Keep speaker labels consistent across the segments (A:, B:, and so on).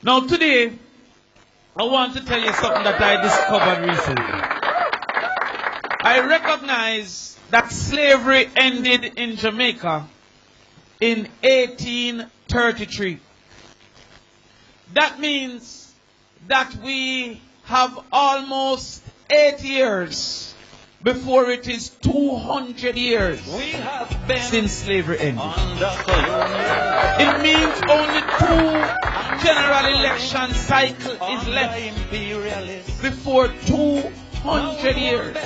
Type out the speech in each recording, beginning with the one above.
A: Now today, I want to tell you something that I discovered recently. I recognize that slavery ended in Jamaica in 1833. That means that we have almost 8 years before it is 200 years since slavery ended. It means only 2 general election cycles is left before 200 years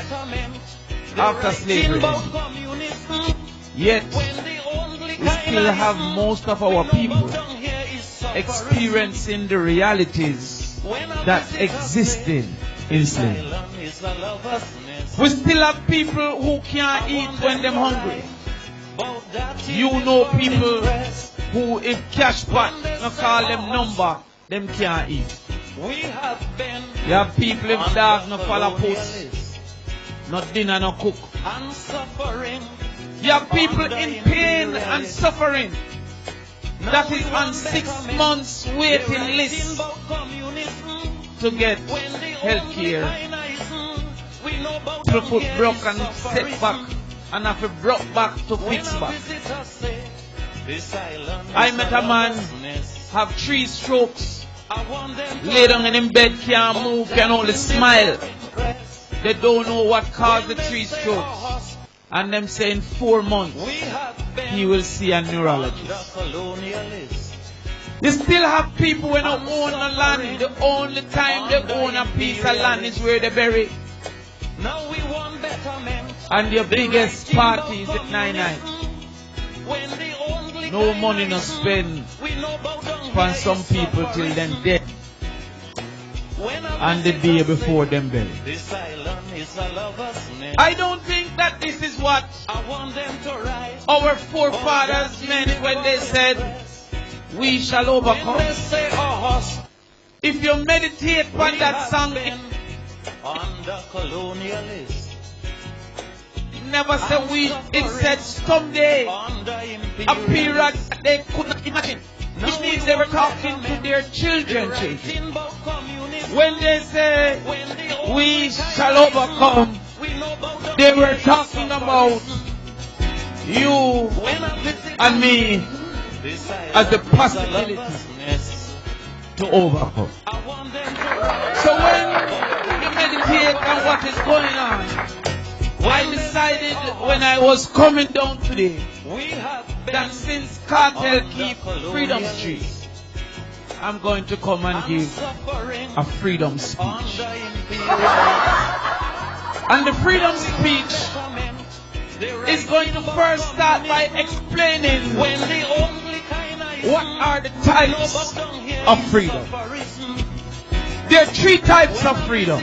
A: after slavery ended. Yet, we still have most of our people experiencing the realities that existed in slavery. We still have people who can't eat when they're hungry. You know people who, if cash pot no call them number, them can't eat. You have people if dog no follow post, no dinner no cook. You have people in pain and suffering that is on 6 months waiting list to get health care. People put broke and set back and have to broke back to fix back. I met a man have 3 strokes, lay down in him bed, can't move, can only smile. They don't know what caused the 3 strokes. And them say in 4 months he will see a neurologist. You still have people when they own a land, the only time they own a piece of land is where they bury. And your biggest party is at 9-9. No money no spend for some people till then dead. And the day before them bury. I don't think that this is what our forefathers meant when they said, we shall overcome. If you meditate on that song, it never said we, it said someday, a period that they could not imagine. Which means they were talking to their children. When they say, we shall overcome, they were talking about you and me as the possibility to overcome. So when you meditate on what is going on, I decided when I was coming down today that since cartel keep Freedom Street, I'm going to come and give a freedom speech. And the freedom speech is going to first start by explaining what are the types of freedom. There are 3 types of freedom.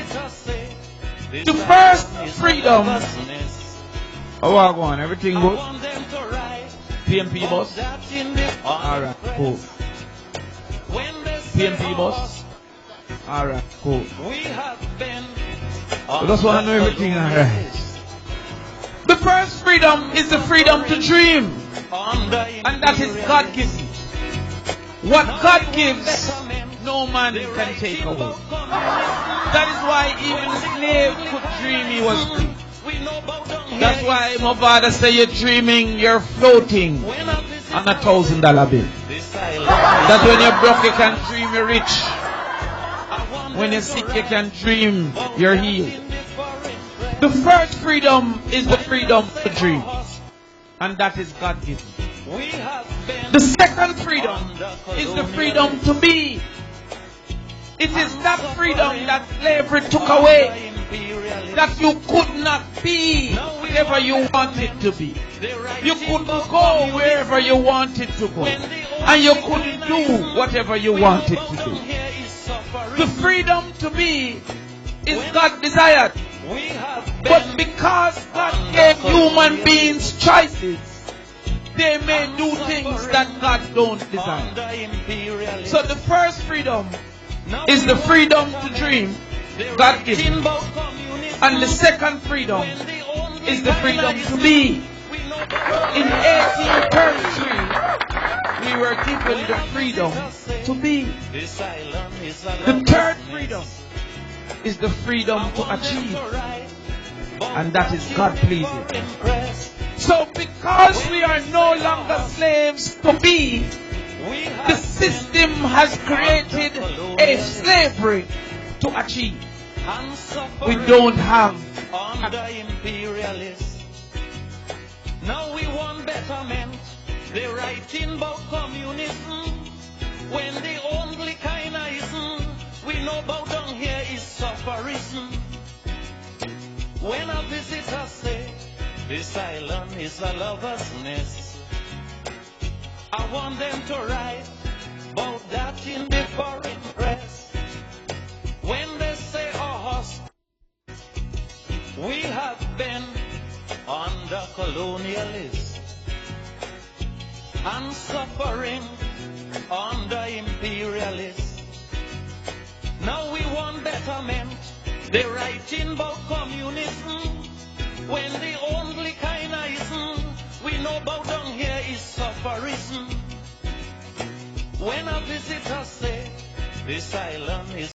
A: The first freedom. Oh, I go on. Everything good? PMP boss? Alright, cool. PMP boss? Alright, cool. I just want to know everything alright. The first freedom is the freedom to dream. And that is God gives it. What God gives, no man can take away. That is why even a slave could dream he was free. That's why my father say you're dreaming, you're floating on $1,000 bill. That when you're broke you can dream you're rich. When you're sick you can dream you're healed. The first freedom is the freedom to dream. And that is God given. The second freedom is the freedom to be. It is that freedom that slavery took away. That you could not be whatever you wanted to be. You couldn't go wherever you wanted to go. And you couldn't do whatever you wanted to do. The freedom to be is God desired. But because God gave human beings choices, they may do things that God don't desire. So the first freedom is the freedom to dream, God given. And the second freedom is the freedom to be. In 1833, we were given the freedom to be. The third freedom is the freedom to achieve, and that is God pleasing. So because we are no longer slaves to be, the system has created a slavery to achieve. We don't have
B: under imperialists. Now we want betterment. They writing about communism when the only kind of ism we know about down here is sufferism. When a visitor say this island is a lover's nest, I want them to write about that in the foreign press. When they say us, we have been under colonialists and suffering under imperialists. Now we want betterment. They're writing about communism when the only kind of ism we know about down here is sufferism. When a visitor say this island is